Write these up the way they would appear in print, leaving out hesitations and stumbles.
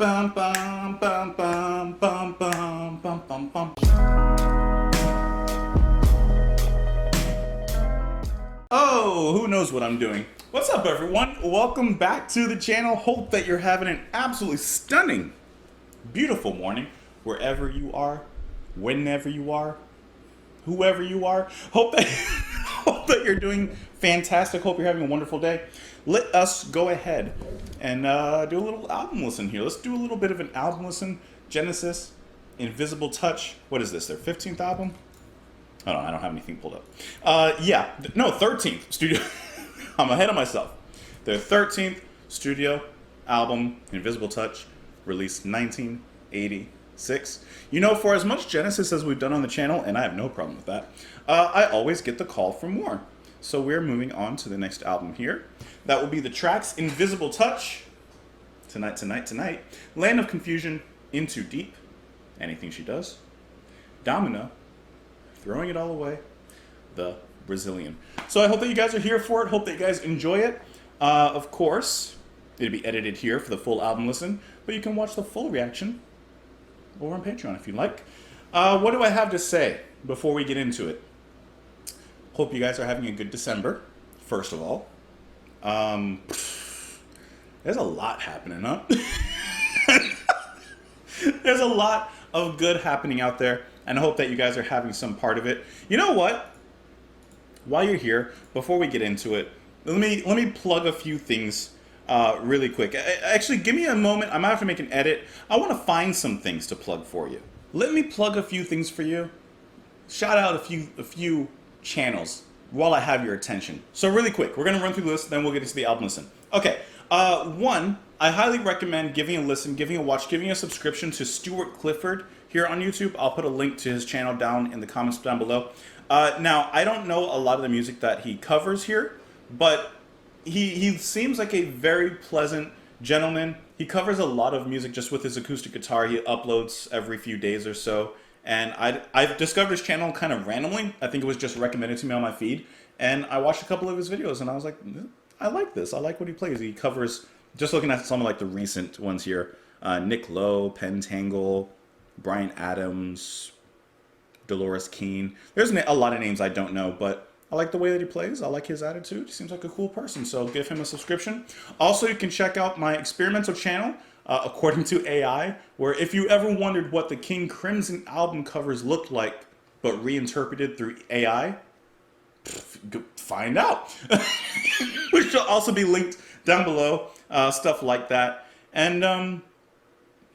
Bum, bum, bum, bum, bum, bum, bum, bum, bum. Oh, who knows what I'm doing? What's up, everyone? Welcome back to the channel. Hope that you're having an absolutely stunning, beautiful morning, wherever you are, whenever you are, whoever you are. Hope that hope that you're doing fantastic. Hope you're having a wonderful day. Let us go ahead and do a little album listen here. Let's do a little bit of an album listen. Genesis, Invisible Touch. What is this? Their 15th album? Oh no, I don't have anything pulled up. 13th studio. I'm ahead of myself. Their 13th studio album, Invisible Touch, released 1986. You know, for as much Genesis as we've done on the channel, and I have no problem with that, I always get the call for more. So we're moving on to the next album here. That will be the tracks Invisible Touch, Tonight, Land of Confusion, Into Deep, Anything She Does, Domino, Throwing It All Away, The Brazilian. So I hope that you guys are here for it. Hope that you guys enjoy it. Of course, it'll be edited here for the full album listen, but you can watch the full reaction over on Patreon if you like. What do I have to say before we get into it? Hope you guys are having a good December, first of all. There's a lot happening, huh? There's a lot of good happening out there, and I hope that you guys are having some part of it. You know what? While you're here, before we get into it, let me plug a few things really quick. Actually, give me a moment. I might have to make an edit. I want to find some things to plug for you. Let me plug a few things for you. Shout out a few channels while I have your attention. So really quick, we're going to run through this, then we'll get into the album listen. Okay, one, I highly recommend giving a listen, giving a watch, giving a subscription to Stuart Clifford here on YouTube. I'll put a link to his channel down in the comments down below. Now, I don't know a lot of the music that he covers here, but he seems like a very pleasant gentleman. He covers a lot of music just with his acoustic guitar. He uploads every few days or so. And I've discovered his channel kind of randomly. I think it was just recommended to me on my feed. And I watched a couple of his videos and I was like, I like this. I like what he plays. He covers, just looking at some of like the recent ones here, Nick Lowe, Pentangle, Bryan Adams, Dolores Keane. There's a lot of names I don't know, but I like the way that he plays. I like his attitude. He seems like a cool person. So give him a subscription. Also, you can check out my experimental channel, According to AI, where if you ever wondered what the King Crimson album covers looked like, but reinterpreted through AI, find out. Which will also be linked down below, stuff like that. And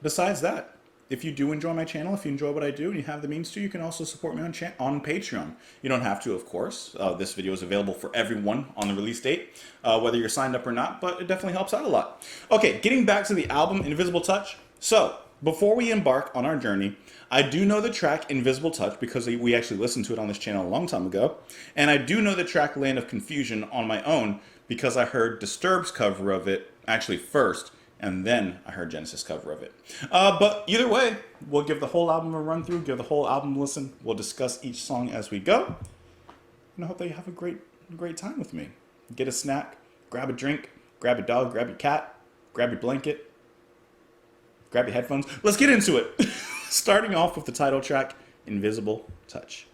besides that, if you do enjoy my channel, if you enjoy what I do and you have the means to, you can also support me on Patreon. You don't have to, of course. This video is available for everyone on the release date, whether you're signed up or not, but it definitely helps out a lot. Okay, getting back to the album Invisible Touch. So, before we embark on our journey, I do know the track Invisible Touch because we actually listened to it on this channel a long time ago. And I do know the track Land of Confusion on my own because I heard Disturbed's cover of it actually first. And then I heard Genesis cover of it. But either way, we'll give the whole album a run through, give the whole album a listen. We'll discuss each song as we go. And I hope that you have a great time with me. Get a snack, grab a drink, grab a dog, grab your cat, grab your blanket, grab your headphones. Let's get into it. Starting off with the title track, Invisible Touch.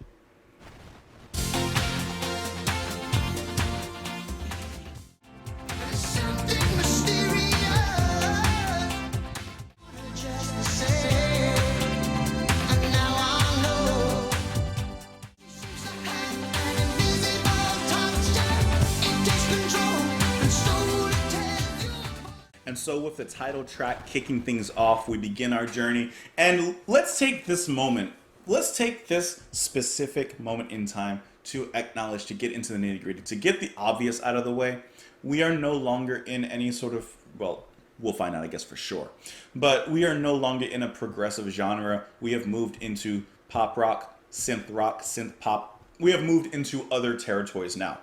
And so with the title track kicking things off, we begin our journey. And let's take this moment, let's take this specific moment in time to acknowledge, to get into the nitty-gritty, to get the obvious out of the way. We are no longer in any sort of, well, we'll find out, I guess, for sure. But we are no longer in a progressive genre. We have moved into pop rock, synth pop. We have moved into other territories now.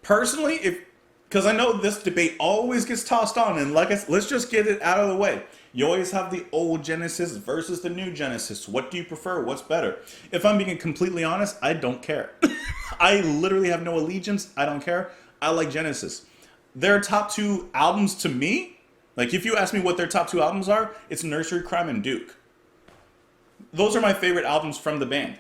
Personally, because I know this debate always gets tossed on, and let's just get it out of the way. You always have the old Genesis versus the new Genesis. What do you prefer? What's better? If I'm being completely honest, I don't care. I literally have no allegiance. I don't care. I like Genesis. Their top two albums to me Like, if you ask me what their top two albums are, it's Nursery Crime and Duke. Those are my favorite albums from the band.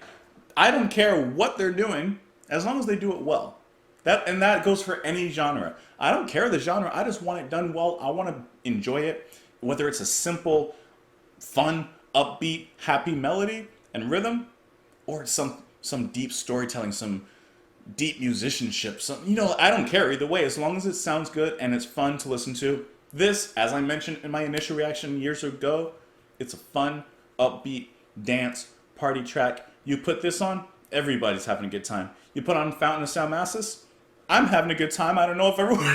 I don't care what they're doing as long as they do it well. That goes for any genre. I don't care the genre. I just want it done well. I want to enjoy it, whether it's a simple, fun, upbeat, happy melody and rhythm, or it's some deep storytelling, some deep musicianship. I don't care either way as long as it sounds good and it's fun to listen to. This, as I mentioned in my initial reaction years ago, it's a fun, upbeat dance party track. You put this on, everybody's having a good time. You put on Fountain of Sound Masses, I'm having a good time. I don't know if everyone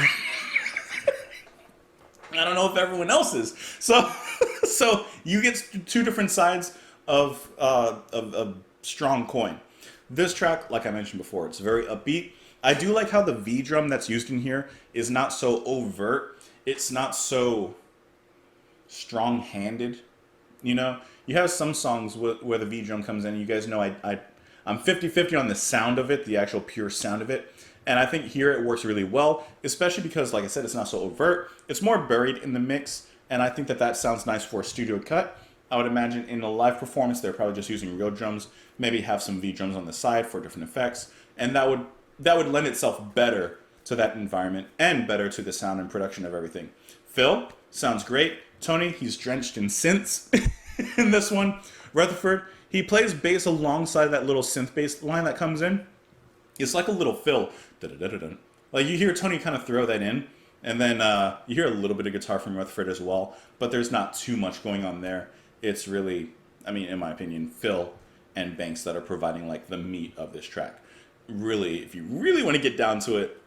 I don't know if everyone else is. So you get two different sides of a strong coin. This track, like I mentioned before, it's very upbeat. I do like how the V drum that's used in here is not so overt. It's not so strong-handed. You have some songs where the V drum comes in. You guys know I'm 50-50 on the sound of it, the actual pure sound of it. And I think here it works really well, especially because, like I said, it's not so overt. It's more buried in the mix, and I think that sounds nice for a studio cut. I would imagine in a live performance, they're probably just using real drums, maybe have some V drums on the side for different effects, and that would lend itself better to that environment and better to the sound and production of everything. Phil, sounds great. Tony, he's drenched in synths in this one. Rutherford, he plays bass alongside that little synth bass line that comes in. It's like a little fill. Da-da-da-da-da. Like, you hear Tony kind of throw that in, and then you hear a little bit of guitar from Rutherford as well, but there's not too much going on there. It's really, in my opinion, Phil and Banks that are providing like the meat of this track. Really, if you really want to get down to it,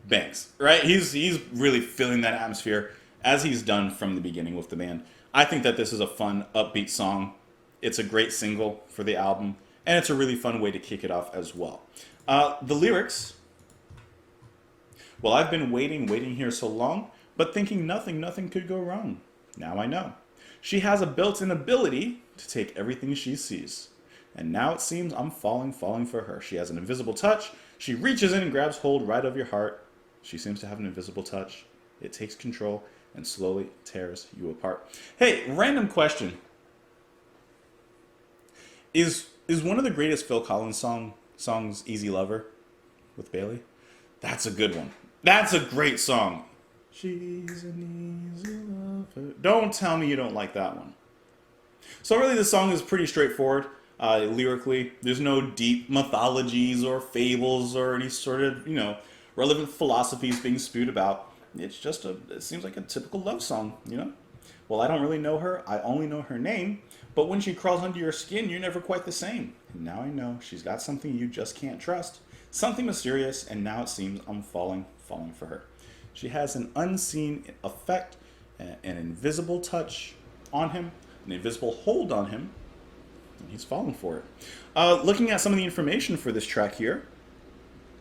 Banks, right? He's really filling that atmosphere as he's done from the beginning with the band. I think that this is a fun, upbeat song. It's a great single for the album, and it's a really fun way to kick it off as well. The lyrics, well, I've been waiting here so long, but thinking nothing could go wrong. Now I know. She has a built-in ability to take everything she sees. And now it seems I'm falling for her. She has an invisible touch. She reaches in and grabs hold right of your heart. She seems to have an invisible touch. It takes control and slowly tears you apart. Hey, random question. Is one of the greatest Phil Collins songs Easy Lover with Bailey? That's a good one. That's a great song. She's an easy lover. Don't tell me you don't like that one. So really the song is pretty straightforward lyrically. There's no deep mythologies or fables or any sort of, relevant philosophies being spewed about. It's just it seems like a typical love song, Well, I don't really know her. I only know her name. But when she crawls under your skin, you're never quite the same. And now I know she's got something you just can't trust. Something mysterious, and now it seems I'm falling for her. She has an unseen effect, an invisible touch on him, an invisible hold on him, and he's falling for it. Looking at some of the information for this track here,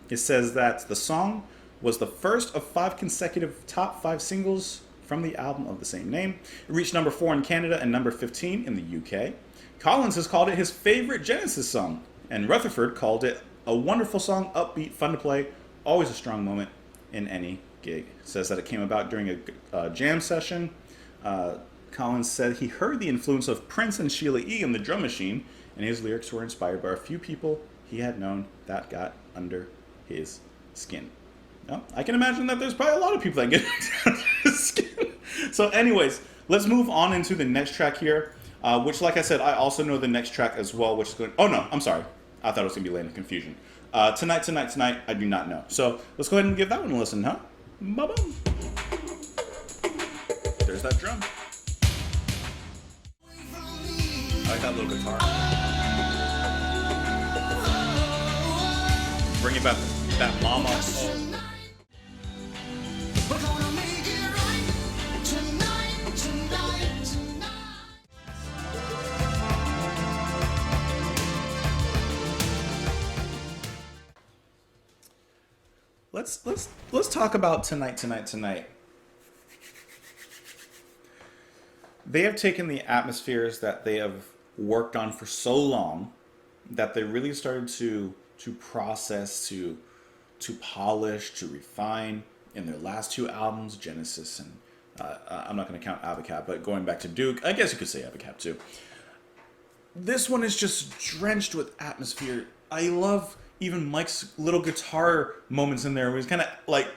it says that the song was the first of 5 consecutive top 5 singles from the album of the same name. It reached number 4 in Canada and number 15 in the UK. Collins has called it his favorite Genesis song, and Rutherford called it a wonderful song, upbeat, fun to play, always a strong moment in any gig. It says that it came about during a jam session. Collins said he heard the influence of Prince and Sheila E. in the drum machine, and his lyrics were inspired by a few people he had known that got under his skin. Well, I can imagine that there's probably a lot of people that get under his skin. So anyways, let's move on into the next track here, which, like I said, I also know the next track as well, which is going... Oh, no, I'm sorry. I thought it was going to be Land of Confusion. Tonight, I do not know. So let's go ahead and give that one a listen, huh? Ba-boom. There's that drum. I like that little guitar. Bring it back, that mama. Oh. Let's talk about Tonight. They have taken the atmospheres that they have worked on for so long that they really started to process, to polish, to refine in their last 2 albums, Genesis and I'm not going to count Abacab, but going back to Duke, I guess you could say Abacab too. This one is just drenched with atmosphere. I love even Mike's little guitar moments in there where he's kind of like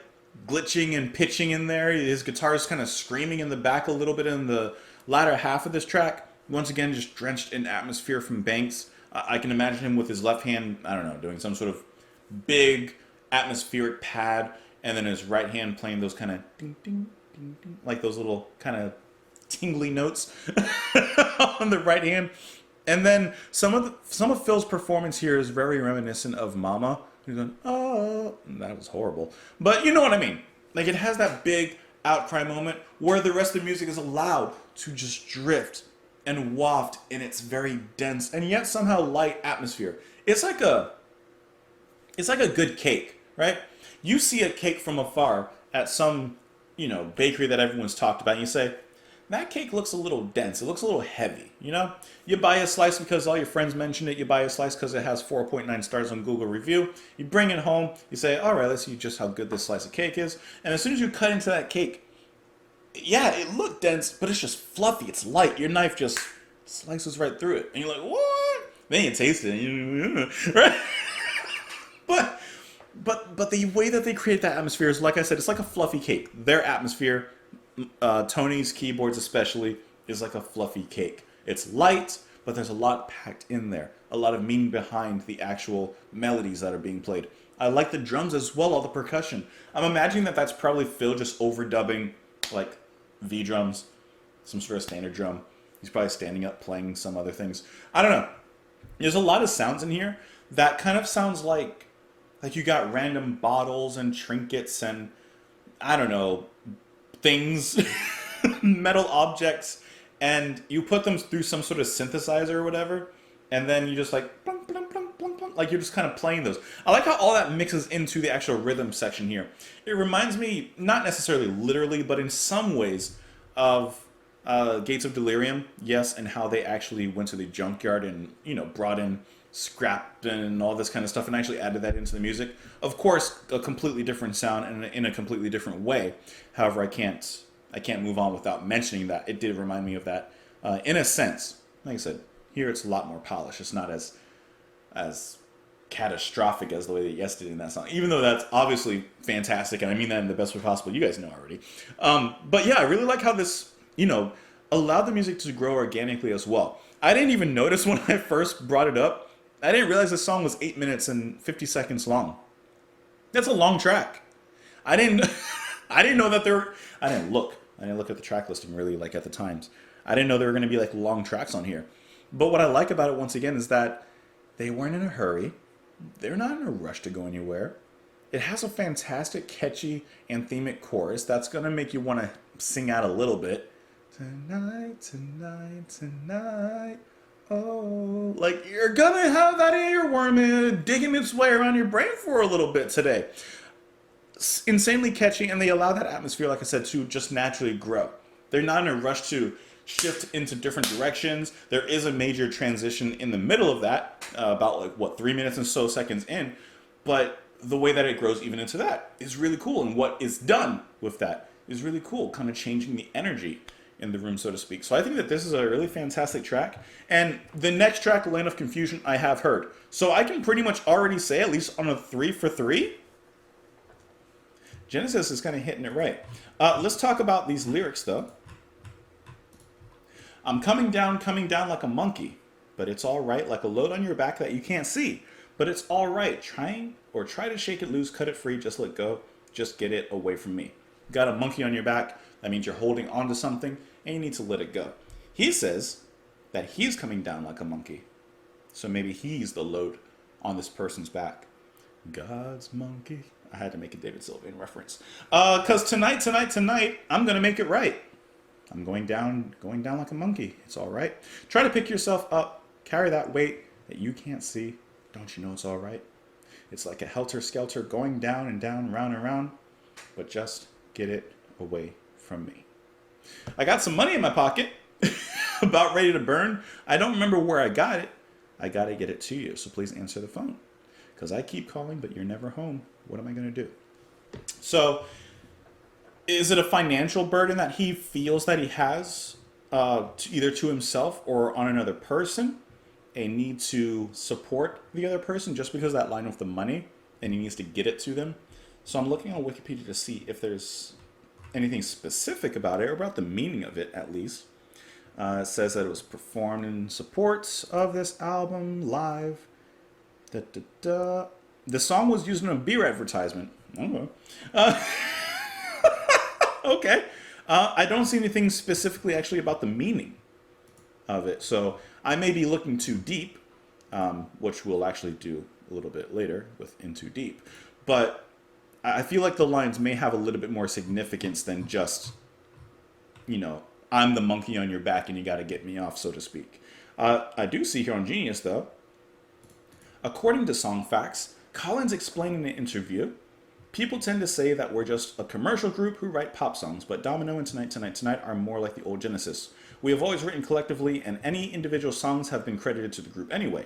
glitching and pitching in there. His guitar is kind of screaming in the back a little bit in the latter half of this track. Once again, just drenched in atmosphere from Banks. I can imagine him with his left hand, I don't know, doing some sort of big atmospheric pad, and then his right hand playing those kind of ding, ding, ding, ding, like those little kind of tingly notes on the right hand. And then some of Phil's performance here is very reminiscent of Mama. He's going, oh, that was horrible. But you know what I mean. Like, it has that big outcry moment where the rest of the music is allowed to just drift and waft in its very dense and yet somehow light atmosphere. It's like a good cake, right? You see a cake from afar at some, bakery that everyone's talked about, and you say, that cake looks a little dense. It looks a little heavy, You buy a slice because all your friends mentioned it. You buy a slice because it has 4.9 stars on Google Review. You bring it home. You say, all right, let's see just how good this slice of cake is. And as soon as you cut into that cake, yeah, it looked dense, but it's just fluffy. It's light. Your knife just slices right through it. And you're like, what? Then you taste it. Right? But the way that they create that atmosphere is, like I said, it's like a fluffy cake. Their atmosphere, Tony's keyboards especially, is like a fluffy cake. It's light, but there's a lot packed in there. A lot of meaning behind the actual melodies that are being played. I like the drums as well, all the percussion. I'm imagining that that's probably Phil just overdubbing, like, V drums, some sort of standard drum. He's probably standing up playing some other things. I don't know. There's a lot of sounds in here that kind of sounds like you got random bottles and trinkets and, I don't know, things, metal objects, and you put them through some sort of synthesizer or whatever, and then you just like, plunk, plunk, plunk, plunk, plunk, like you're just kind of playing those. I like how all that mixes into the actual rhythm section here. It reminds me, not necessarily literally, but in some ways, of Gates of Delirium, yes, and how they actually went to the junkyard and, brought in scrap and all this kind of stuff and actually added that into the music. Of course, a completely different sound and in a completely different way. However, I can't move on without mentioning that. It did remind me of that in a sense. Like I said, here it's a lot more polished. It's not as catastrophic as the way that Yes did in that song, even though that's obviously fantastic, and I mean that in the best way possible. You guys know already. But yeah, I really like how this, allowed the music to grow organically as well. I didn't even notice when I first brought it up. I didn't realize this song was 8 minutes and 50 seconds long. That's a long track. I didn't know that I didn't look at the track listing really, like, at the times. I didn't know there were going to be like long tracks on here. But what I like about it, once again, is that they weren't in a hurry. They're not in a rush to go anywhere. It has a fantastic, catchy, anthemic chorus that's going to make you want to sing out a little bit. Tonight, tonight, tonight. Oh, like, you're gonna have that earworm digging its way around your brain for a little bit today. It's insanely catchy, and they allow that atmosphere, like I said, to just naturally grow. They're not in a rush to shift into different directions. There is a major transition in the middle of that, about 3 minutes and so seconds in, but the way that it grows even into that is really cool, and what is done with that is really cool, kind of changing the energy in the room, so to speak. So I think that this is a really fantastic track. And the next track, Land of Confusion, I have heard. So I can pretty much already say, at least on a 3 for 3, Genesis is kind of hitting it right. Let's talk about these lyrics, though. I'm coming down like a monkey, but it's all right, like a load on your back that you can't see. But it's all right. Try to shake it loose, cut it free, just let go. Just get it away from me. Got a monkey on your back. That means you're holding on to something, and you need to let it go. He says that he's coming down like a monkey. So maybe he's the load on this person's back. God's monkey. I had to make a David Sylvian reference. Because tonight, I'm going to make it right. I'm going down like a monkey. It's all right. Try to pick yourself up. Carry that weight that you can't see. Don't you know it's all right? It's like a helter-skelter going down and down, round and round. But just get it away from me. I got some money in my pocket, about ready to burn. I don't remember where I got it. I got to get it to you, so please answer the phone. Because I keep calling, but you're never home. What am I going to do? So, Is it a financial burden that he feels that he has, either to himself or on another person? A need to support the other person just because of that line with the money, and he needs to get it to them. So I'm looking on Wikipedia to see if there's anything specific about it, or about the meaning of it at least. It says that it was performed in support of this album live. Da, da, da. The song was used in a beer advertisement. Okay. Okay. I don't see anything specifically actually about the meaning of it. So I may be looking too deep, which we'll actually do a little bit later with In Too Deep. But I feel like the lines may have a little bit more significance than just, I'm the monkey on your back and you got to get me off, so to speak. I do see here on Genius, though, according to Song Facts, Collins explained in an interview, people tend to say that we're just a commercial group who write pop songs, but Domino and Tonight, Tonight, Tonight are more like the old Genesis. We have always written collectively, and any individual songs have been credited to the group anyway.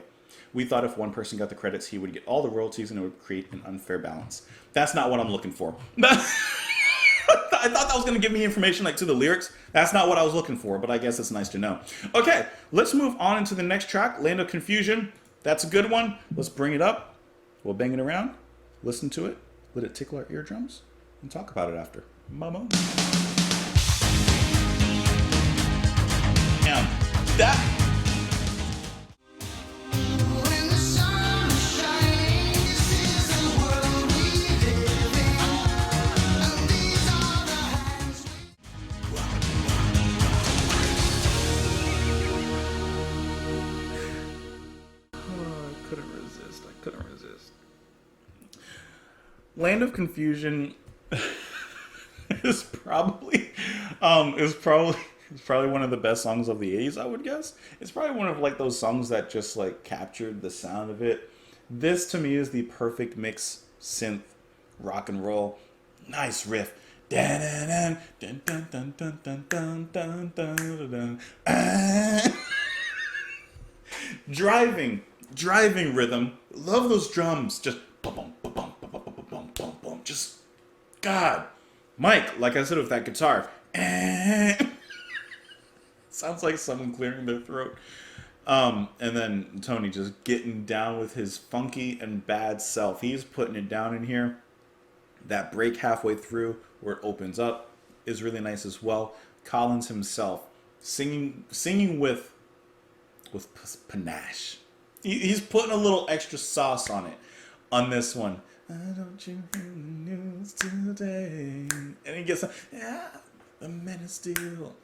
We thought if one person got the credits, he would get all the royalties, and it would create an unfair balance. That's not what I'm looking for. I thought that was going to give me information like to the lyrics. That's not what I was looking for, but I guess it's nice to know. Okay, let's move on into the next track, Land of Confusion. That's a good one. Let's bring it up. We'll bang it around, listen to it, let it tickle our eardrums, and talk about it after. Mama. Damn. That. I couldn't resist. Land of Confusion is probably one of the best songs of the 80s, I would guess. It's probably one of like those songs that just like captured the sound of it. This to me is the perfect mix: synth, rock and roll, nice riff. Driving rhythm. Love those drums. Just bum bum bum bum bum bum bum bum bum. Just God, Mike. Like I said with that guitar, sounds like someone clearing their throat. And then Tony just getting down with his funky and bad self. He's putting it down in here. That break halfway through where it opens up is really nice as well. Collins himself singing with panache. He's putting a little extra sauce on it on this one. Don't you hear the news today? And he gets, the men is still.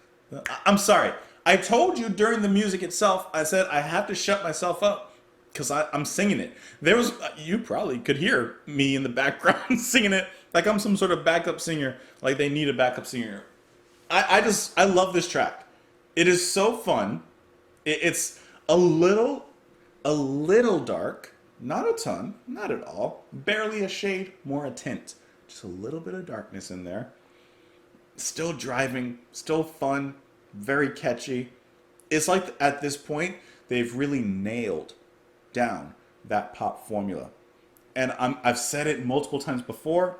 I'm sorry. I told you during the music itself, I said I have to shut myself up because I'm singing it. You probably could hear me in the background singing it like I'm some sort of backup singer, like they need a backup singer. I love this track. It is so fun. It's a little dark, not a ton, not at all. Barely a shade, more a tint. Just a little bit of darkness in there. Still driving, still fun, very catchy. It's like at this point, they've really nailed down that pop formula. And I've said it multiple times before.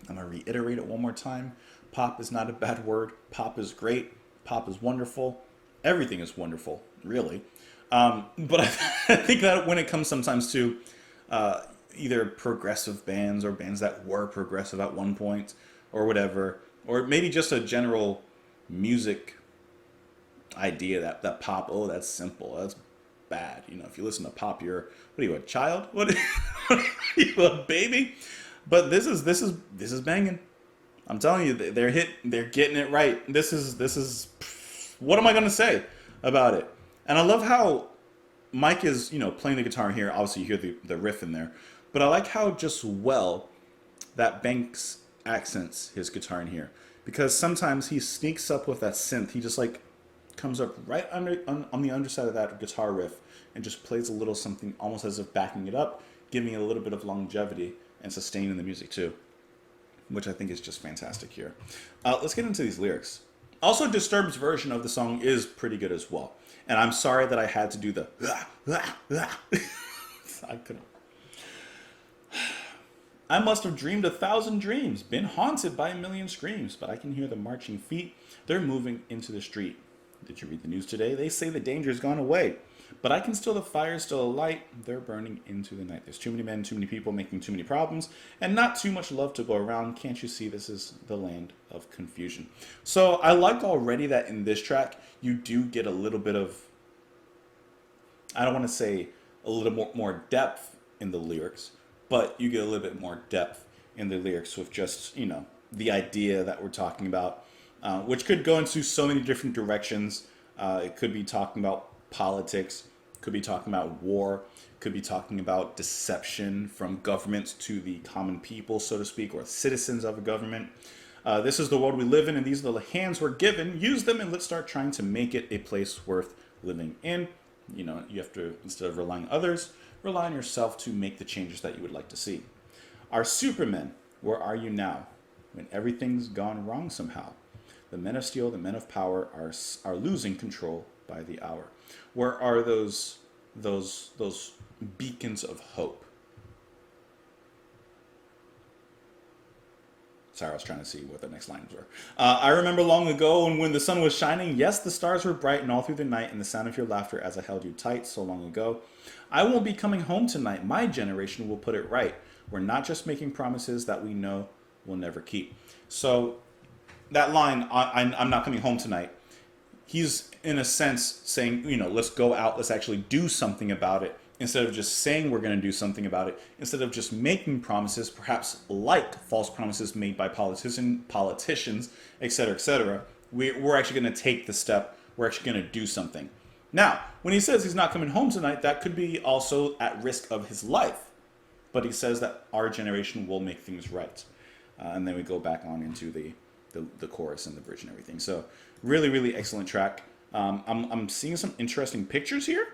I'm going to reiterate it one more time. Pop is not a bad word. Pop is great. Pop is wonderful. Everything is wonderful, really. But I think that when it comes sometimes to either progressive bands or bands that were progressive at one point or whatever, or maybe just a general music idea that pop, oh, that's simple, that's bad. If you listen to pop, what are you, a child? What are you, a baby? But this is banging. I'm telling you, they're getting it right. This is what am I gonna say about it? And I love how Mike is, playing the guitar here. Obviously, you hear the riff in there. But I like how just well that Banks accents his guitar in here. Because sometimes he sneaks up with that synth. He just like comes up right on the underside of that guitar riff and just plays a little something almost as if backing it up, giving it a little bit of longevity and sustaining the music too. Which I think is just fantastic here. Let's get into these lyrics. Also, Disturbed's version of the song is pretty good as well. And I'm sorry that I had to do I couldn't. I must have dreamed 1,000 dreams, been haunted by a million screams, but I can hear the marching feet. They're moving into the street. Did you read the news today? They say the danger's gone away. But I can still, the fire's still alight. They're burning into the night. There's too many men, too many people making too many problems, and not too much love to go around. Can't you see this is the land of confusion? So I like already that in this track, you do get a little bit of, I don't want to say a little more depth in the lyrics, but you get a little bit more depth in the lyrics with just, the idea that we're talking about, which could go into so many different directions. It could be talking about politics, could be talking about war, could be talking about deception from governments to the common people, so to speak, or citizens of a government. This is the world we live in, and these are the hands we're given. Use them, and let's start trying to make it a place worth living in. You have to, instead of relying on others, rely on yourself to make the changes that you would like to see. Our supermen, where are you now? When everything's gone wrong somehow. The men of steel, the men of power are losing control by the hour. Where are those beacons of hope? Sorry, I was trying to see what the next lines were. I remember long ago, and when the sun was shining, yes, the stars were bright and all through the night, and the sound of your laughter as I held you tight so long ago. I won't be coming home tonight. My generation will put it right. We're not just making promises that we know we'll never keep. So that line, I'm not coming home tonight, he's in a sense saying, let's go out, let's actually do something about it. Instead of just saying we're going to do something about it, instead of just making promises, perhaps like false promises made by politicians, etc., we're actually going to take the step. We're actually going to do something. Now, when he says he's not coming home tonight, that could be also at risk of his life. But he says that our generation will make things right. And then we go back on into the chorus and the bridge and everything. So really, really excellent track. I'm seeing some interesting pictures here.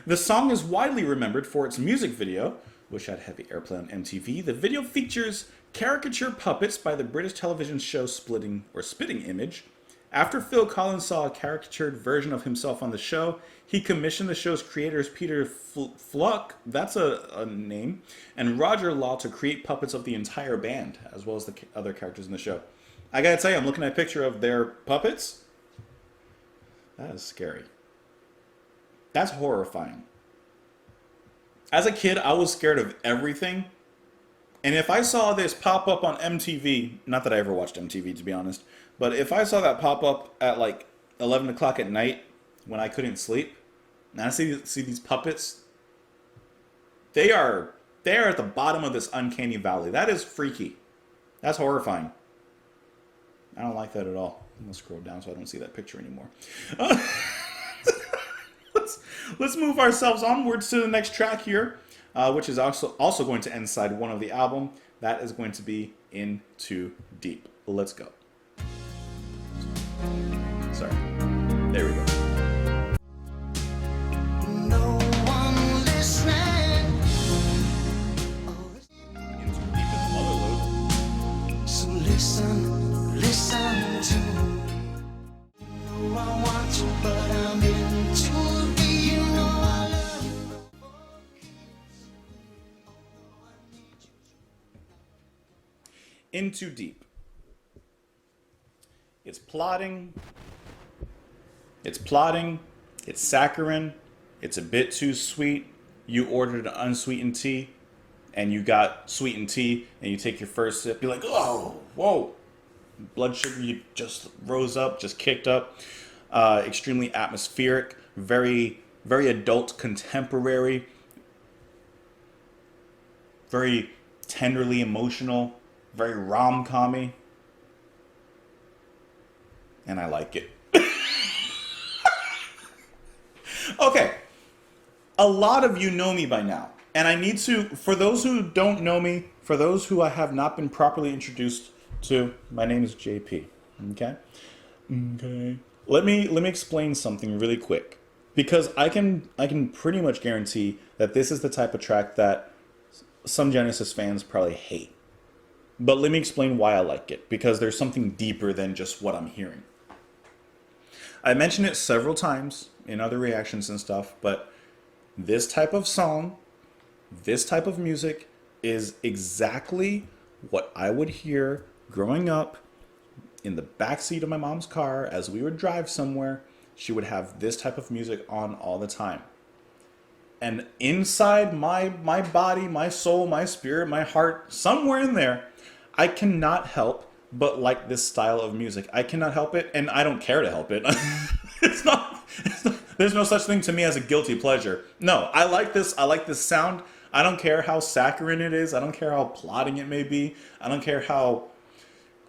The song is widely remembered for its music video, which had heavy airplay on MTV. The video features caricature puppets by the British television show Spitting Image. After Phil Collins saw a caricatured version of himself on the show, he commissioned the show's creators Peter Fluck, that's a name, and Roger Law to create puppets of the entire band, as well as the other characters in the show. I gotta tell you, I'm looking at a picture of their puppets. That is scary. That's horrifying. As a kid, I was scared of everything. And if I saw this pop up on MTV, not that I ever watched MTV to be honest, but if I saw that pop up at like 11 o'clock at night when I couldn't sleep, and I see these puppets, they are at the bottom of this uncanny valley. That is freaky. That's horrifying. I don't like that at all. I'm going to scroll down so I don't see that picture anymore. Let's move ourselves onwards to the next track here, which is also going to end side one of the album. That is going to be Into Deep. Let's go. Sorry. There we go. No one listening. Into Deep in the mother load. So listen to me. I want you, but I'm into deep. Into Deep. It's plotting, it's saccharine, it's a bit too sweet. You ordered an unsweetened tea, and you got sweetened tea, and you take your first sip, you're like, oh, whoa. Blood sugar, you just rose up, just kicked up. Extremely atmospheric, very, very adult contemporary, very tenderly emotional, very rom-com-y, and I like it. Okay, a lot of you know me by now, and I need to, for those who don't know me, for those who I have not been properly introduced to, my name is JP, okay? Let me explain something really quick, because I can pretty much guarantee that this is the type of track that some Genesis fans probably hate. But let me explain why I like it, because there's something deeper than just what I'm hearing. I mentioned it several times in other reactions and stuff, but this type of song This type of music is exactly what I would hear growing up in the backseat of my mom's car as we would drive somewhere. She would have this type of music on all the time. And inside my body, my soul, my spirit, my heart, somewhere in there, I cannot help but like this style of music. I cannot help it, and I don't care to help it. It's not, there's no such thing to me as a guilty pleasure. No, I like this. I like this sound. I don't care how saccharine it is. I don't care how plotting it may be. I don't care how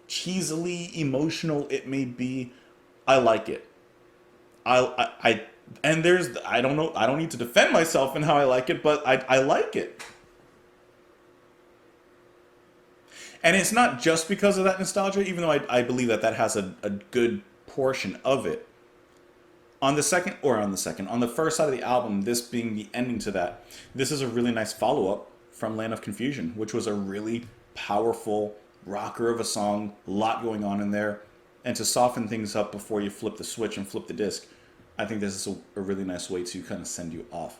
cheesily emotional it may be. I like it. I and there's, I don't know, I don't need to defend myself in how I like it, but I like it. And it's not just because of that nostalgia, even though I believe that that has a good portion of it. On the first side of the album, this being the ending to that, this is a really nice follow-up from Land of Confusion, which was a really powerful rocker of a song, a lot going on in there. And to soften things up before you flip the switch and flip the disc, I think this is a really nice way to kind of send you off.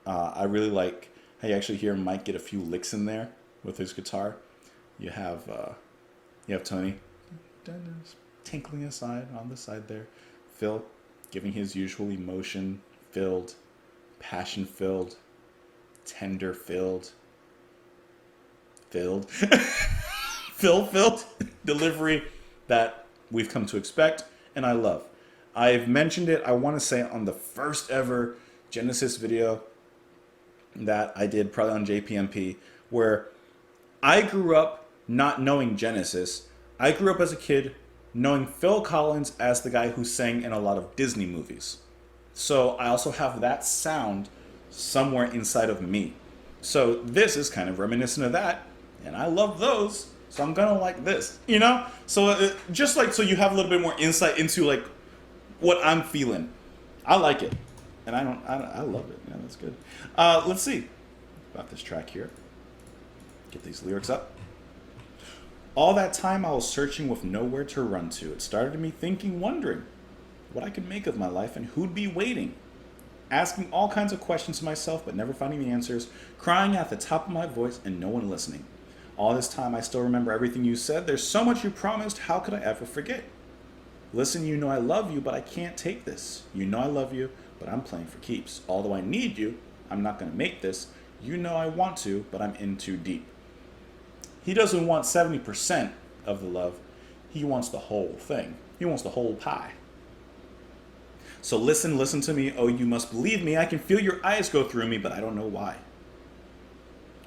I really like how you actually hear Mike get a few licks in there with his guitar. You have Tony tinkling aside on the side there. Phil giving his usual emotion-filled, passion-filled, tender-filled, Phil-filled delivery that we've come to expect and I love. I've mentioned it, I want to say, on the first ever Genesis video that I did probably on JPMP, where I grew up not knowing Genesis. I grew up as a kid knowing Phil Collins as the guy who sang in a lot of Disney movies. So I also have that sound somewhere inside of me. So this is kind of reminiscent of that, and I love those, so I'm gonna like this, you know? So just like, so you have a little bit more insight into like what I'm feeling. I like it, and I love it. Yeah, that's good. Let's see about this track here. Get these lyrics up. All that time I was searching with nowhere to run to. It started me thinking, wondering what I could make of my life and who'd be waiting. Asking all kinds of questions to myself but never finding the answers. Crying at the top of my voice and no one listening. All this time I still remember everything you said. There's so much you promised. How could I ever forget? Listen, you know I love you, but I can't take this. You know I love you, but I'm playing for keeps. Although I need you, I'm not going to make this. You know I want to, but I'm in too deep. He doesn't want 70% of the love. He wants the whole thing. He wants the whole pie. So listen to me. Oh, you must believe me. I can feel your eyes go through me, but I don't know why.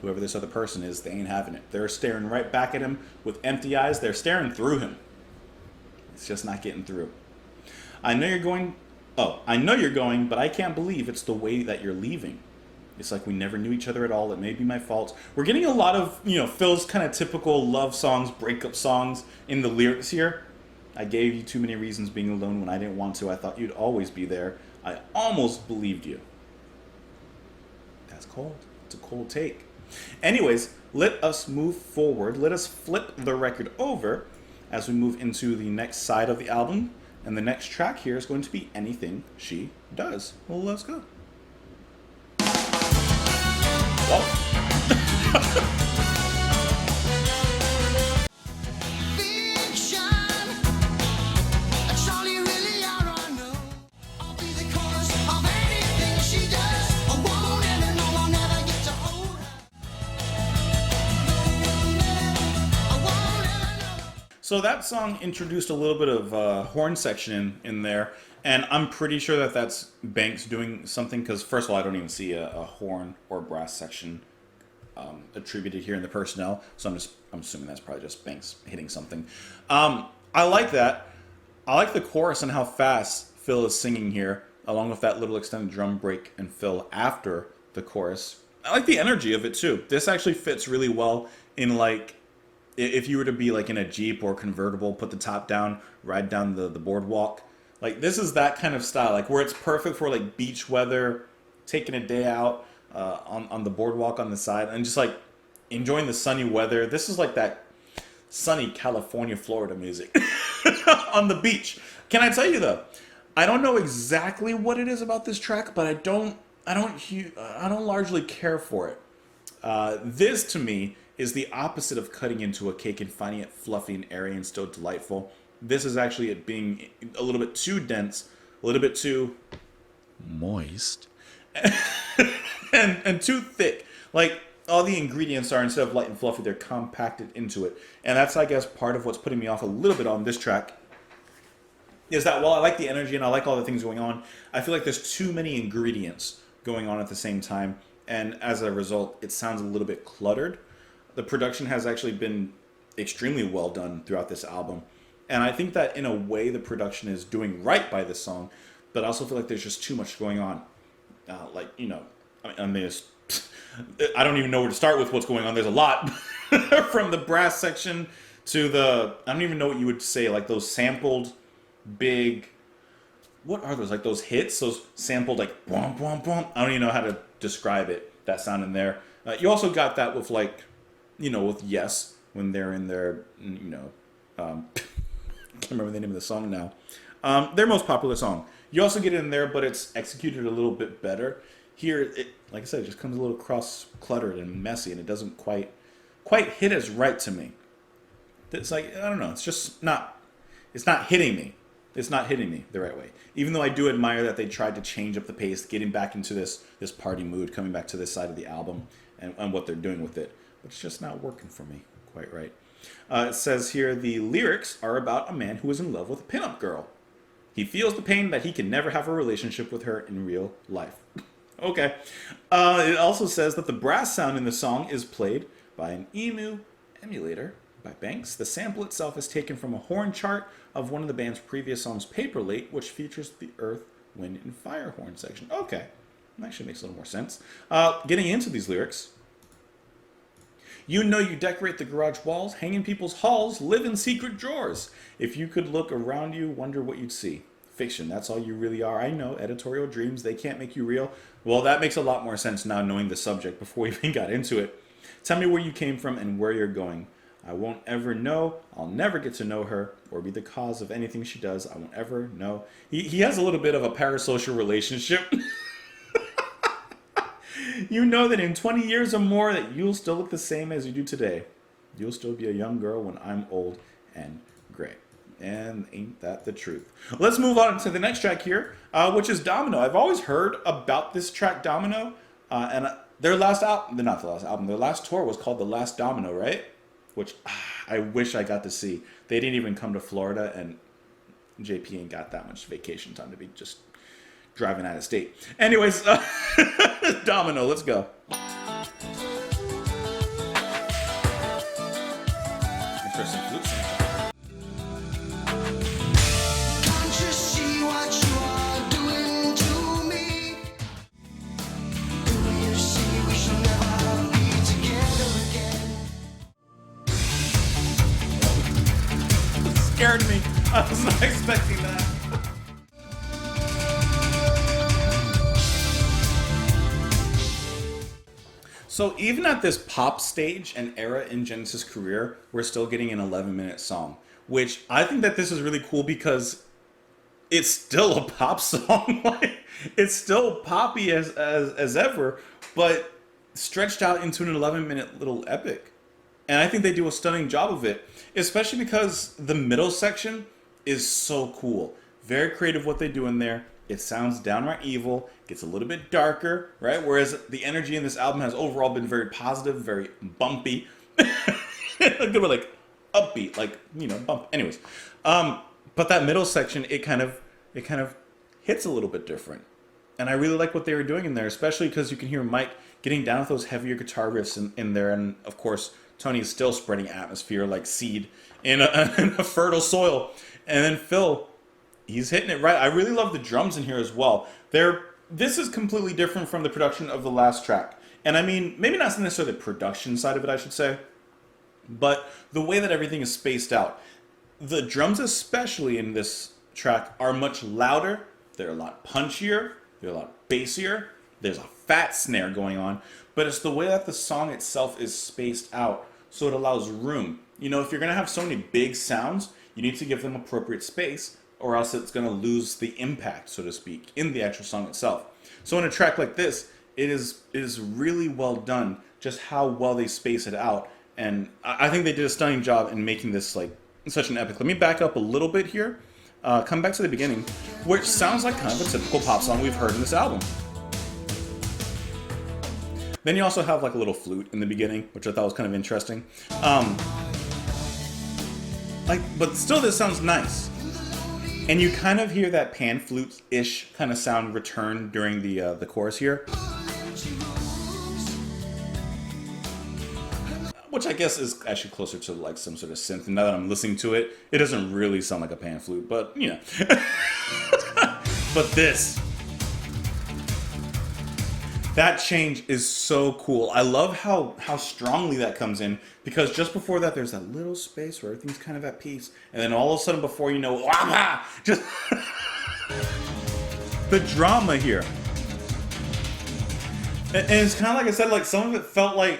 Whoever this other person is, they ain't having it. They're staring right back at him with empty eyes. They're staring through him. It's just not getting through. I know you're going, but I can't believe it's the way that you're leaving. It's like we never knew each other at all. It may be my fault. We're getting a lot of, Phil's kind of typical love songs, breakup songs in the lyrics here. I gave you too many reasons being alone when I didn't want to. I thought you'd always be there. I almost believed you. That's cold. It's a cold take. Anyways, let us move forward. Let us flip the record over as we move into the next side of the album. And the next track here is going to be Anything She Does. Well, let's go. So that song introduced a little bit of horn section in there, and I'm pretty sure that that's Banks doing something, because first of all, I don't even see a horn or brass section attributed here in the personnel, so I'm assuming that's probably just Banks hitting something. I like that. I like the chorus and how fast Phil is singing here, along with that little extended drum break and fill after the chorus. I like the energy of it too. This actually fits really well in, like, if you were to be like in a Jeep or convertible, put the top down, ride down the boardwalk. Like, this is that kind of style, like where it's perfect for like beach weather, taking a day out on the boardwalk on the side, and just like enjoying the sunny weather. This is like that sunny California, Florida music on the beach. Can I tell you though, I don't know exactly what it is about this track, but I don't largely care for it. This, to me, is the opposite of cutting into a cake and finding it fluffy and airy and still delightful. This is actually it being a little bit too dense, a little bit too moist, and too thick. Like, all the ingredients are, instead of light and fluffy, they're compacted into it. And that's, I guess, part of what's putting me off a little bit on this track. Is that while I like the energy and I like all the things going on, I feel like there's too many ingredients going on at the same time. And as a result, it sounds a little bit cluttered. The production has actually been extremely well done throughout this album. And I think that in a way the production is doing right by this song, but I also feel like there's just too much going on. I don't even know where to start with what's going on. There's a lot. From the brass section to I don't even know what you would say, like those sampled big, what are those? Like those hits, those sampled like, bwomp, bwomp, bwomp. I don't even know how to describe it, that sound in there. You also got that with like, with Yes, when they're in their, can't remember the name of the song now. Their most popular song. You also get it in there, but it's executed a little bit better. Here, it, like I said, it just comes a little cluttered and messy, and it doesn't quite hit as right to me. It's like, I don't know, it's just not hitting me. It's not hitting me the right way. Even though I do admire that they tried to change up the pace, getting back into this party mood, coming back to this side of the album, and what they're doing with it. But it's just not working for me quite right. It says here, the lyrics are about a man who is in love with a pinup girl. He feels the pain that he can never have a relationship with her in real life. Okay. It also says that the brass sound in the song is played by an emu emulator by Banks. The sample itself is taken from a horn chart of one of the band's previous songs, Paper Late, which features the Earth, Wind, and Fire horn section. Okay. That actually makes a little more sense. Getting into these lyrics. You know you decorate the garage walls, hang in people's halls, live in secret drawers. If you could look around you, wonder what you'd see. Fiction, that's all you really are. I know, editorial dreams, they can't make you real. Well, that makes a lot more sense now knowing the subject before we even got into it. Tell me where you came from and where you're going. I won't ever know. I'll never get to know her or be the cause of anything she does. I won't ever know. He has a little bit of a parasocial relationship. You know that in 20 years or more that you'll still look the same as you do today. You'll still be a young girl when I'm old and gray. And ain't that the truth? Let's move on to the next track here, which is Domino. I've always heard about this track, Domino, and their last album, not the last album, their last tour was called The Last Domino, right? Which I wish I got to see. They didn't even come to Florida, and JP ain't got that much vacation time to be just driving out of state. Anyways, Domino, let's go. Interesting flute sound. Scared me. I was not expecting that. So even at this pop stage and era in Genesis' career, we're still getting an 11-minute song, which I think that this is really cool because it's still a pop song. Like, it's still poppy as ever, but stretched out into an 11-minute little epic. And I think they do a stunning job of it, especially because the middle section is so cool. Very creative what they do in there. It sounds downright evil, gets a little bit darker, right? Whereas the energy in this album has overall been very positive, very bumpy. Good word, like upbeat, like, bump. Anyways, but that middle section, it kind of hits a little bit different. And I really like what they were doing in there, especially because you can hear Mike getting down with those heavier guitar riffs in there. And of course, Tony is still spreading atmosphere like seed in a fertile soil. And then Phil, he's hitting it right. I really love the drums in here as well. This is completely different from the production of the last track. And I mean, maybe not necessarily the production side of it, I should say, but the way that everything is spaced out. The drums, especially in this track, are much louder. They're a lot punchier. They're a lot bassier. There's a fat snare going on. But it's the way that the song itself is spaced out, so it allows room. If you're going to have so many big sounds, you need to give them appropriate space, or else it's going to lose the impact, so to speak, in the actual song itself. So in a track like this, it is really well done just how well they space it out. And I think they did a stunning job in making this like such an epic. Let me back up a little bit here. Come back to the beginning, which sounds like kind of a typical pop song we've heard in this album. Then you also have like a little flute in the beginning, which I thought was kind of interesting. But still, this sounds nice. And you kind of hear that pan flute-ish kind of sound return during the chorus here. Which I guess is actually closer to like some sort of synth. And now that I'm listening to it, it doesn't really sound like a pan flute, but you know. But that change is so cool. I love how strongly that comes in, because just before that there's that little space where everything's kind of at peace, and then all of a sudden before you know, just the drama here. And it's kind of like I said, like some of it felt like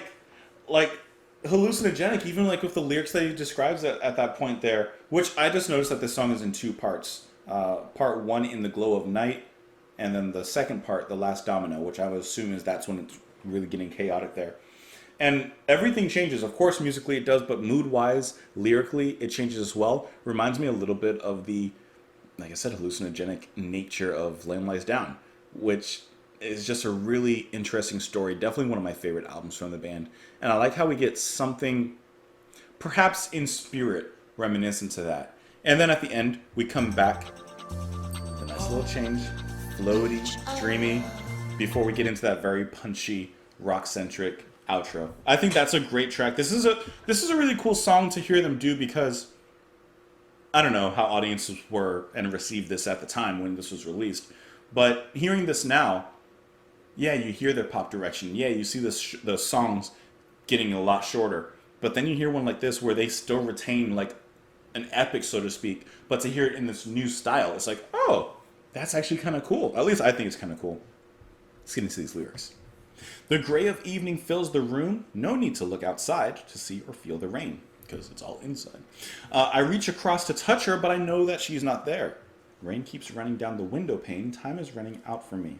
hallucinogenic, even like with the lyrics that he describes at that point there, which I just noticed that this song is in two parts. Part one in the glow of night, and then the second part, the last domino, which I would assume is that's when it's really getting chaotic there. And everything changes. Of course, musically it does, but mood-wise, lyrically, it changes as well. Reminds me a little bit of the, like I said, hallucinogenic nature of Lamb Lies Down, which is just a really interesting story. Definitely one of my favorite albums from the band. And I like how we get something, perhaps in spirit, reminiscent to that. And then at the end, we come back. A nice little change. Floaty, dreamy, before we get into that very punchy, rock-centric outro. I think that's a great track. This is a really cool song to hear them do, because I don't know how audiences were and received this at the time when this was released, but hearing this now, yeah, you hear their pop direction. Yeah, you see the songs getting a lot shorter, but then you hear one like this where they still retain like an epic, so to speak, but to hear it in this new style, it's like, oh, that's actually kind of cool. At least I think it's kind of cool. Let's get into these lyrics. The gray of evening fills the room. No need to look outside to see or feel the rain, because it's all inside. I reach across to touch her, but I know that she's not there. Rain keeps running down the window pane. Time is running out for me.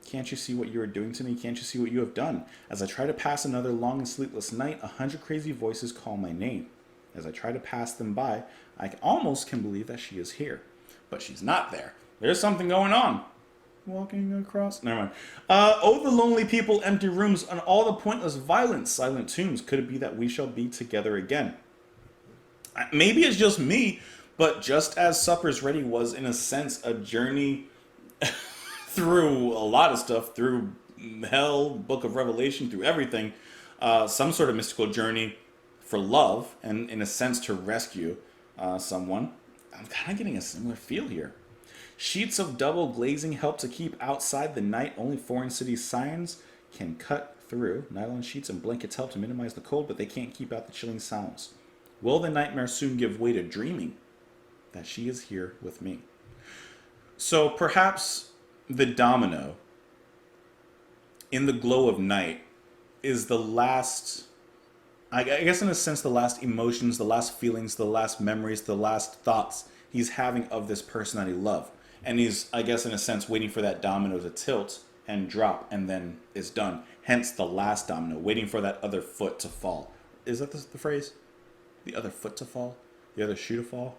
Can't you see what you are doing to me? Can't you see what you have done? As I try to pass another long and sleepless night, 100 crazy voices call my name. As I try to pass them by, I almost can believe that she is here. But she's not there. There's something going on. Walking across... Never mind. Oh, the lonely people, empty rooms, and all the pointless violence, silent tombs. Could it be that we shall be together again? Maybe it's just me, but just as Supper's Ready was, in a sense, a journey through a lot of stuff, through hell, Book of Revelation, through everything, some sort of mystical journey for love, and in a sense to rescue someone. I'm kind of getting a similar feel here. Sheets of double glazing help to keep outside the night. Only foreign city signs can cut through. Nylon sheets and blankets help to minimize the cold, but they can't keep out the chilling sounds. Will the nightmare soon give way to dreaming that she is here with me? So perhaps the domino in the glow of night is the last, I guess in a sense, the last emotions, the last feelings, the last memories, the last thoughts he's having of this person that he loved. And he's, I guess in a sense, waiting for that domino to tilt and drop, and then it's done. Hence the last domino, waiting for that other foot to fall. Is that the phrase? The other foot to fall? The other shoe to fall?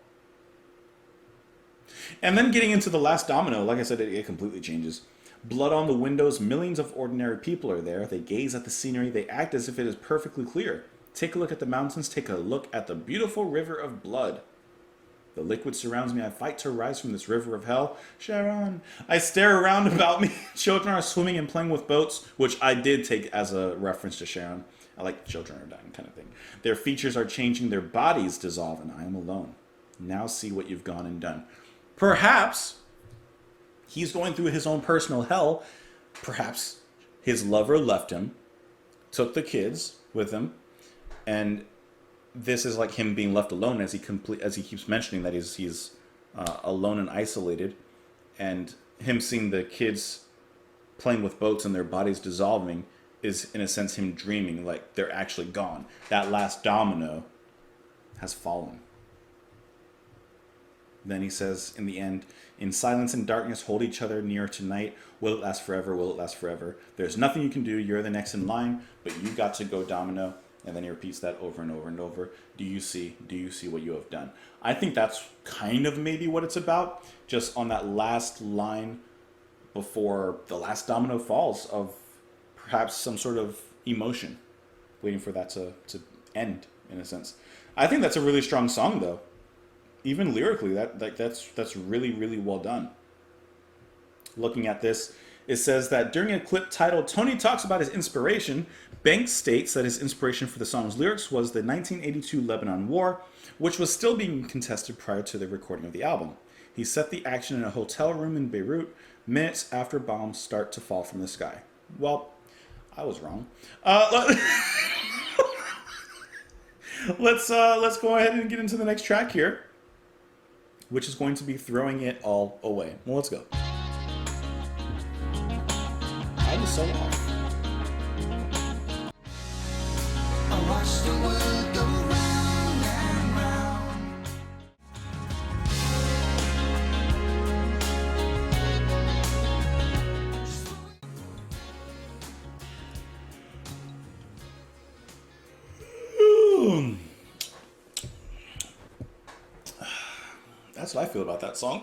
And then getting into the last domino, like I said, it completely changes. Blood on the windows, millions of ordinary people are there. They gaze at the scenery, they act as if it is perfectly clear. Take a look at the mountains, take a look at the beautiful river of blood. The liquid surrounds me, I fight to rise from this river of hell. Sharon, I stare around about me. Children are swimming and playing with boats, which I did take as a reference to Sharon. I like children are dying kind of thing. Their features are changing, their bodies dissolve, and I am alone. Now see what you've gone and done. Perhaps he's going through his own personal hell. Perhaps his lover left him, took the kids with him, and this is like him being left alone, as he keeps mentioning that he's alone and isolated, and him seeing the kids playing with boats and their bodies dissolving is in a sense him dreaming like they're actually gone. That last domino has fallen. Then he says in the end, in silence and darkness, hold each other near tonight. Will it last forever? Will it last forever? There's nothing you can do. You're the next in line, but you got to go, Domino. And then he repeats that over and over and over. Do you see what you have done? I think that's kind of maybe what it's about. Just on that last line before the last domino falls of perhaps some sort of emotion, waiting for that to end in a sense. I think that's a really strong song though. Even lyrically, that's really, really well done. Looking at this, it says that during a clip titled Tony Talks About His Inspiration, Banks states that his inspiration for the song's lyrics was the 1982 Lebanon War, which was still being contested prior to the recording of the album. He set the action in a hotel room in Beirut minutes after bombs start to fall from the sky. Well, I was wrong. Let's go ahead and get into the next track here, which is going to be Throwing It All Away. Well, let's go. I was so off. I watch the world go round and round. That's what I feel about that song.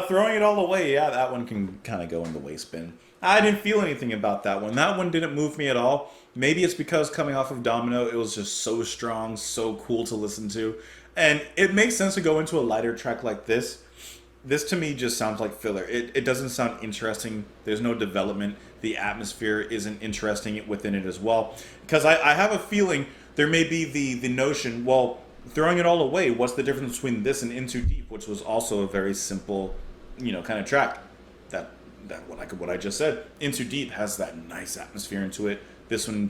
Throwing It All Away, yeah, that one can kind of go in the waste bin. I didn't feel anything about that one. That one didn't move me at all. Maybe it's because coming off of Domino, it was just so strong, so cool to listen to. And it makes sense to go into a lighter track like this. This to me just sounds like filler. It doesn't sound interesting. There's no development. The atmosphere isn't interesting within it as well. Because I have a feeling there may be the notion, well, Throwing It All Away, what's the difference between this and Into Deep, which was also a very simple, kind of track. That what I just said. Into Deep has that nice atmosphere into it. This one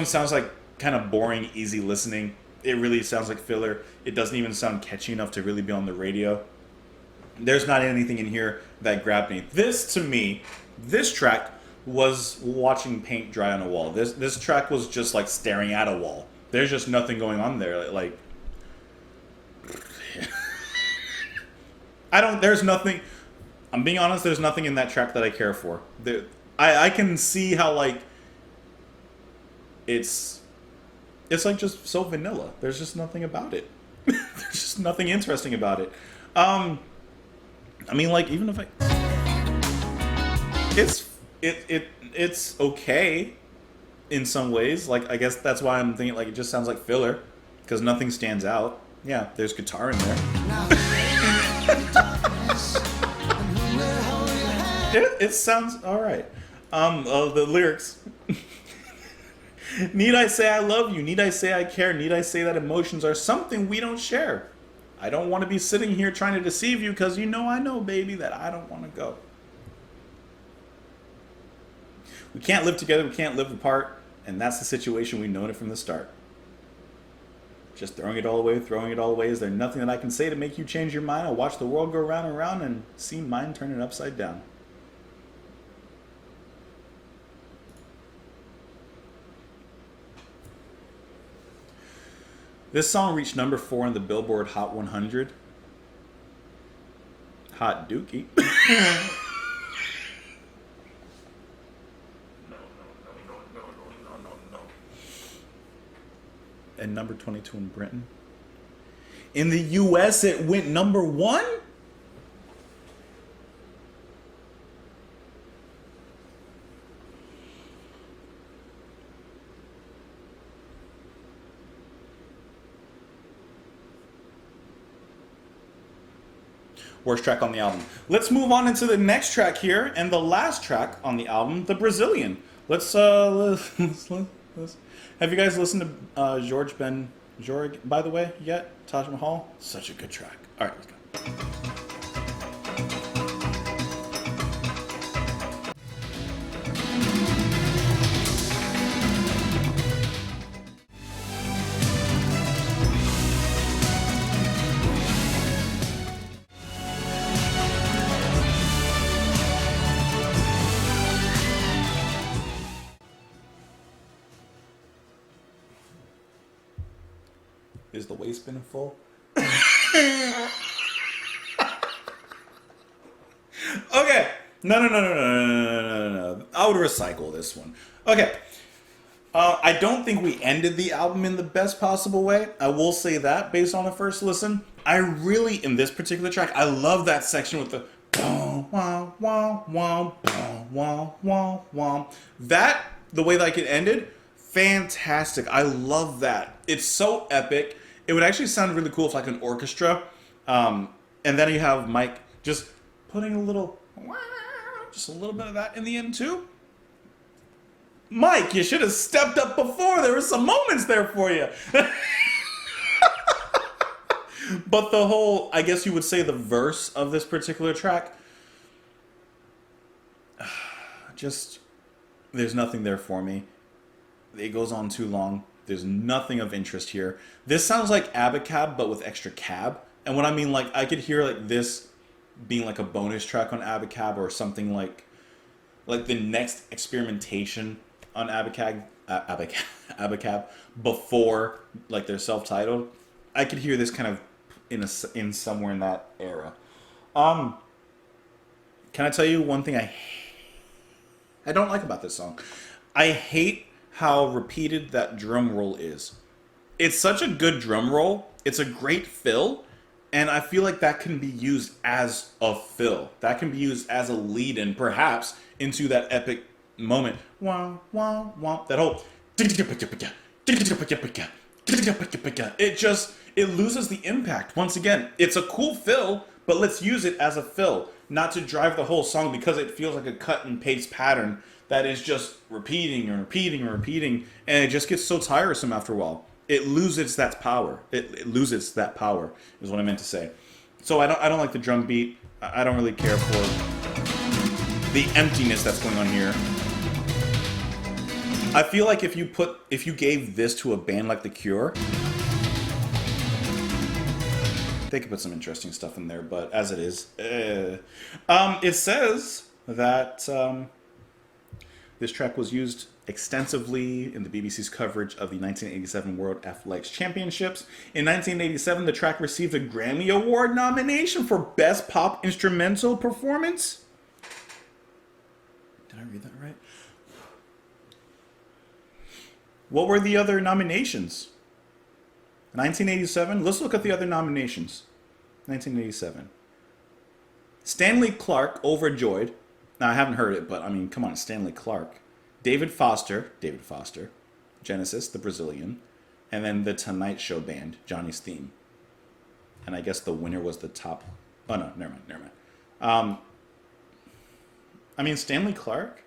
sounds like kind of boring, easy listening. It really sounds like filler. It doesn't even sound catchy enough to really be on the radio. There's not anything in here that grabbed me. This track was watching paint dry on a wall. This track was just like staring at a wall. There's just nothing going on there. Like there's nothing. I'm being honest, there's nothing in that track that I care for. I can see how like it's like just so vanilla. There's just nothing about it. There's just nothing interesting about it. I mean, like, even if it's okay in some ways. Like, I guess that's why I'm thinking, like, it just sounds like filler because nothing stands out. Yeah, there's guitar in there. It sounds all right. The lyrics. Need I say I love you? Need I say I care? Need I say that emotions are something we don't share? I don't want to be sitting here trying to deceive you because I know, baby, that I don't want to go. We can't live together, we can't live apart, and that's the situation we've known it from the start. Just throwing it all away. Is there nothing that I can say to make you change your mind? I'll watch the world go round and round and see mine turn it upside down. This song reached number 4 on the Billboard Hot 100. Hot Dookie. No. And number 22 in Britain. In the US, it went number 1? Worst track on the album. Let's move on into the next track here, and the last track on the album, The Brazilian. Let's have you guys listened to George Ben Jorg, by the way, yet? Taj Mahal? Such a good track. All right, let's go. the waste bin full? Okay. No. I would recycle this one. Okay. I don't think we ended the album in the best possible way. I will say that based on the first listen. I really, in this particular track, I love that section with the wah, wah, wah, wah, wah, wah. That, the way like it ended, fantastic. I love that. It's so epic. It would actually sound really cool if like an orchestra. And then you have Mike just putting a little, just a little bit of that in the end too. Mike, you should have stepped up before. There were some moments there for you. But the whole, I guess you would say the verse of this particular track, just, there's nothing there for me. It goes on too long. There's nothing of interest here. This sounds like Abacab, but with extra cab. And what I mean, like, I could hear like this being like a bonus track on Abacab or something like the next experimentation on Abacab before like they're self-titled. I could hear this kind of in somewhere in that era. Can I tell you one thing I don't like about this song? I hate how repeated that drum roll is. It's such a good drum roll. It's a great fill. And I feel like that can be used as a fill. That can be used as a lead-in, perhaps, into that epic moment. Wah, wah, wah. That whole... It loses the impact. Once again, it's a cool fill, but let's use it as a fill. Not to drive the whole song because it feels like a cut and paste pattern that is just repeating and repeating and repeating. And it just gets so tiresome after a while. It loses that power. It loses that power, is what I meant to say. So I don't like the drum beat. I don't really care for the emptiness that's going on here. I feel like if you gave this to a band like The Cure, they could put some interesting stuff in there, but as it is, it says that this track was used extensively in the BBC's coverage of the 1987 World Athletics Championships. In 1987, the track received a Grammy Award nomination for Best Pop Instrumental Performance. Did I read that right? What were the other nominations? 1987? Let's look at the other nominations. 1987. Stanley Clarke, Overjoyed. Now, I haven't heard it, but I mean, come on, Stanley Clarke. David Foster, Genesis, the Brazilian, and then the Tonight Show Band, Johnny's Theme. And I guess the winner was the top... Oh, no, never mind. I mean, Stanley Clarke?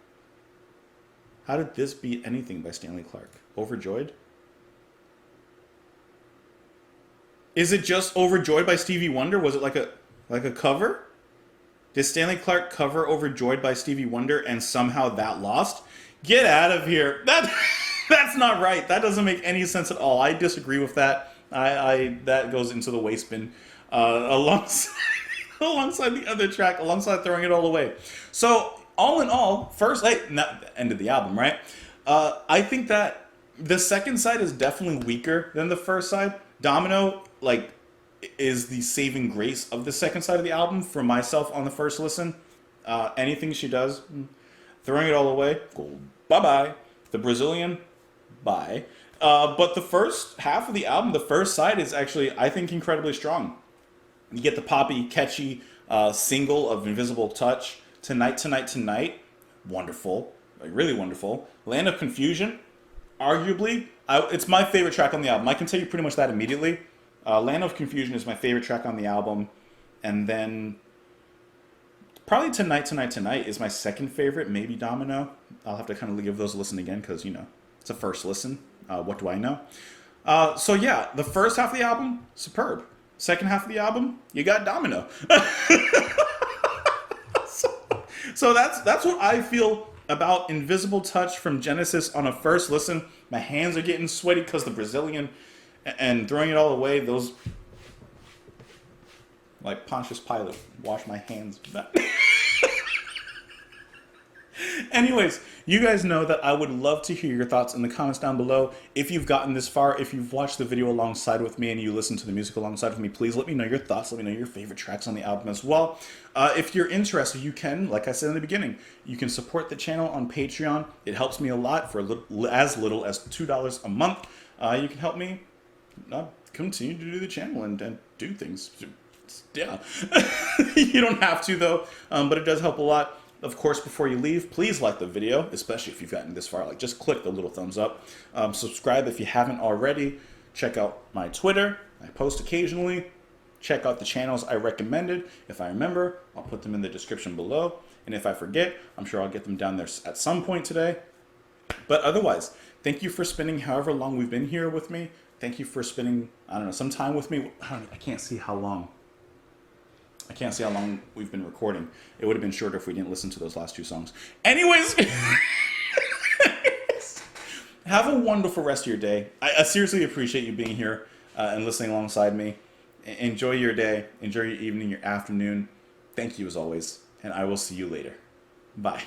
How did this beat anything by Stanley Clarke? Overjoyed? Is it just Overjoyed by Stevie Wonder? Was it like a cover? Did Stanley Clarke cover Overjoyed by Stevie Wonder and somehow that lost? Get out of here. That's not right. That doesn't make any sense at all. I disagree with that. That goes into the waste bin alongside the other track, alongside Throwing It All Away. So, all in all, not the end of the album, right? I think that the second side is definitely weaker than the first side. Domino, is the saving grace of the second side of the album for myself on the first listen. Anything she does, Throwing It All Away, cool, bye-bye. The Brazilian, bye. But the first half of the album, the first side is actually, I think, incredibly strong. You get the poppy, catchy single of Invisible Touch, Tonight, Tonight, Tonight, wonderful, really wonderful. Land of Confusion, arguably, it's my favorite track on the album. I can tell you pretty much that immediately. Land of Confusion is my favorite track on the album. And then probably Tonight, Tonight, Tonight is my second favorite, maybe Domino. I'll have to kind of give those a listen again because, it's a first listen. What do I know? So yeah, the first half of the album, superb. Second half of the album, you got Domino. so that's what I feel about Invisible Touch from Genesis on a first listen. My hands are getting sweaty because the Brazilian and Throwing It All Away, those, like Pontius Pilate, wash my hands back. Anyways, you guys know that I would love to hear your thoughts in the comments down below. If you've gotten this far, if you've watched the video alongside with me and you listen to the music alongside with me, please let me know your thoughts. Let me know your favorite tracks on the album as well. If you're interested, you can, like I said in the beginning, you can support the channel on Patreon. It helps me a lot for as little as $2 a month. You can help me continue to do the channel and do things. Yeah. You don't have to, though, but it does help a lot. Of course, before you leave, please like the video, especially if you've gotten this far. Like, just click the little thumbs up. Subscribe if you haven't already. Check out my Twitter. I post occasionally. Check out the channels I recommended. If I remember, I'll put them in the description below. And if I forget, I'm sure I'll get them down there at some point today. But otherwise, thank you for spending however long we've been here with me. Thank you for spending, I don't know, some time with me. I can't see how long. I can't see how long we've been recording. It would have been shorter if we didn't listen to those last two songs. Anyways, have a wonderful rest of your day. I seriously appreciate you being here and listening alongside me. Enjoy your day. Enjoy your evening, your afternoon. Thank you as always. And I will see you later. Bye.